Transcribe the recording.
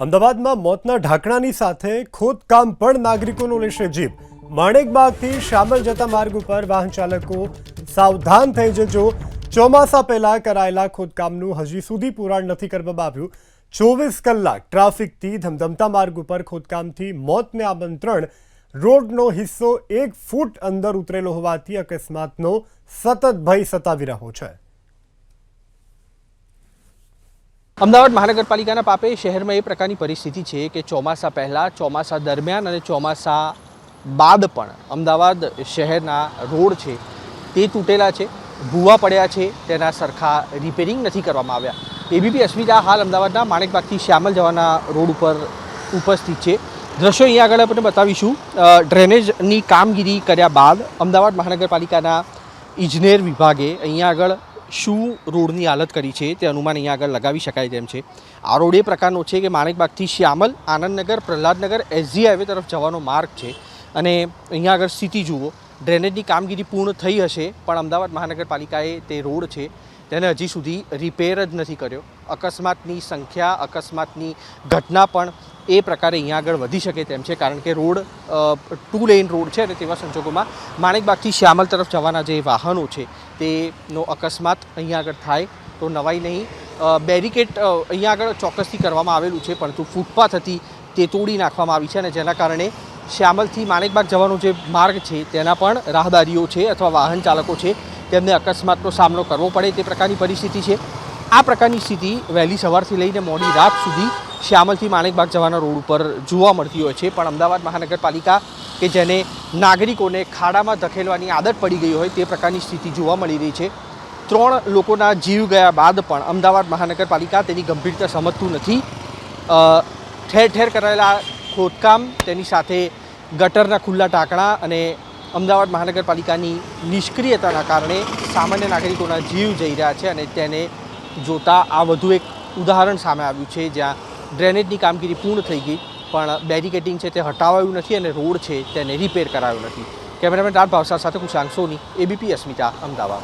અમદાવાદમાં મોતના ઢાંકણાની સાથે ખોદકામ પણ નાગરિકોનો લેશે જીવ। માણેકબાગથી શામલ જતા માર્ગ ઉપર વાહન ચાલકો સાવધાન થઈ જજો। ચોમાસા પહેલા કરાયેલા ખોદકામનું હજી સુધી પુરાણ નથી કરવામાં આવ્યું। 24 કલાક ટ્રાફિકથી ધમધમતા માર્ગ ઉપર ખોદકામથી મોતને આમંત્રણ। રોડનો હિસ્સો 1 ફૂટ અંદર ઉતરેલો હોવાથી અકસ્માતનો સતત ભય સતાવી રહ્યો છે। અમદાવાદ મહાનગરપાલિકાના પાપે શહેરમાં એ પ્રકારની પરિસ્થિતિ છે કે ચોમાસા પહેલાં, ચોમાસા દરમિયાન અને ચોમાસા બાદ પણ અમદાવાદ શહેરના રોડ છે તે તૂટેલા છે, ભૂવા પડ્યા છે, તેના સરખા રિપેરિંગ નથી કરવામાં આવ્યા। એબીપી અસ્મિતા હાલ અમદાવાદના માણેકબાગથી શ્યામલ જવાના રોડ ઉપર ઉપસ્થિત છે। દ્રશ્યો અહીંયા આગળ આપણે બતાવીશું। ડ્રેનેજની કામગીરી કર્યા બાદ અમદાવાદ મહાનગરપાલિકાના ઇજનેર વિભાગે અહીંયા આગળ શું રોડની હાલત કરી છે તે અનુમાન અહીંયા આગળ લગાવી શકાય તેમ છે। આ રોડ એ પ્રકારનો છે કે માણેકબાગથી શ્યામલ, આનંદનગર, પ્રહલાદનગર એસજી હાઈવે તરફ જવાનો માર્ગ છે અને અહીંયા આગળ સ્થિતિ જુઓ। ડ્રેનેજની કામગીરી પૂર્ણ થઈ હશે પણ અમદાવાદ મહાનગરપાલિકાએ તે રોડ છે તેને હજી સુધી રિપેર જ નથી કર્યો। અકસ્માતની સંખ્યા, અકસ્માતની ઘટના પણ એ પ્રકારે અહીંયા આગળ વધી શકે તેમ છે કારણ કે રોડ 2 લેન રોડ છે અને તેવા સંજોગોમાં માણેકબાગથી શ્યામલ તરફ જવાના જે વાહનો છે તેનો અકસ્માત અહીંયા આગળ થાય તો નવાઈ નહીં। બેરિકેડ અહીંયા આગળ ચોક્કસથી કરવામાં આવેલું છે પરંતુ ફૂટપાથ હતી તે તોડી નાખવામાં આવી છે અને જેના કારણે શ્યામલથી માણેકબાગ જવાનો જે માર્ગ છે તેના પણ રાહદારીઓ છે અથવા વાહન ચાલકો છે તેમને અકસ્માતનો સામનો કરવો પડે તે પ્રકારની પરિસ્થિતિ છે। આ પ્રકારની સ્થિતિ વહેલી સવારથી લઈને મોડી રાત સુધી શ્યામલથી માણેકબાગ જવાના રોડ ઉપર જોવા મળતી હોય છે પણ અમદાવાદ મહાનગરપાલિકા કે જેને નાગરિકોને ખાડામાં ધકેલવાની આદત પડી ગઈ હોય તે પ્રકારની સ્થિતિ જોવા મળી રહી છે। 3 લોકોના જીવ ગયા બાદ પણ અમદાવાદ મહાનગરપાલિકા તેની ગંભીરતા સમજતું નથી। ઠેર ઠેર કરાયેલા ખોદકામ, તેની સાથે ગટરના ખુલ્લા ટાંકણા અને અમદાવાદ મહાનગરપાલિકાની નિષ્ક્રિયતાના કારણે સામાન્ય નાગરિકોના જીવ જઈ રહ્યા છે અને તેને જોતા આ વધુ એક ઉદાહરણ સામે આવ્યું છે જ્યાં ડ્રેનેજની કામગીરી પૂર્ણ થઈ ગઈ પણ બેરિકેડિંગ છે તે હટાવાયું નથી અને રોડ છે તેને રિપેર કરાયો નથી। કેમેરામેન રાજ ભાવસાર સાથે કુશાંક સોની, એબીપી અસ્મિતા, અમદાવાદ।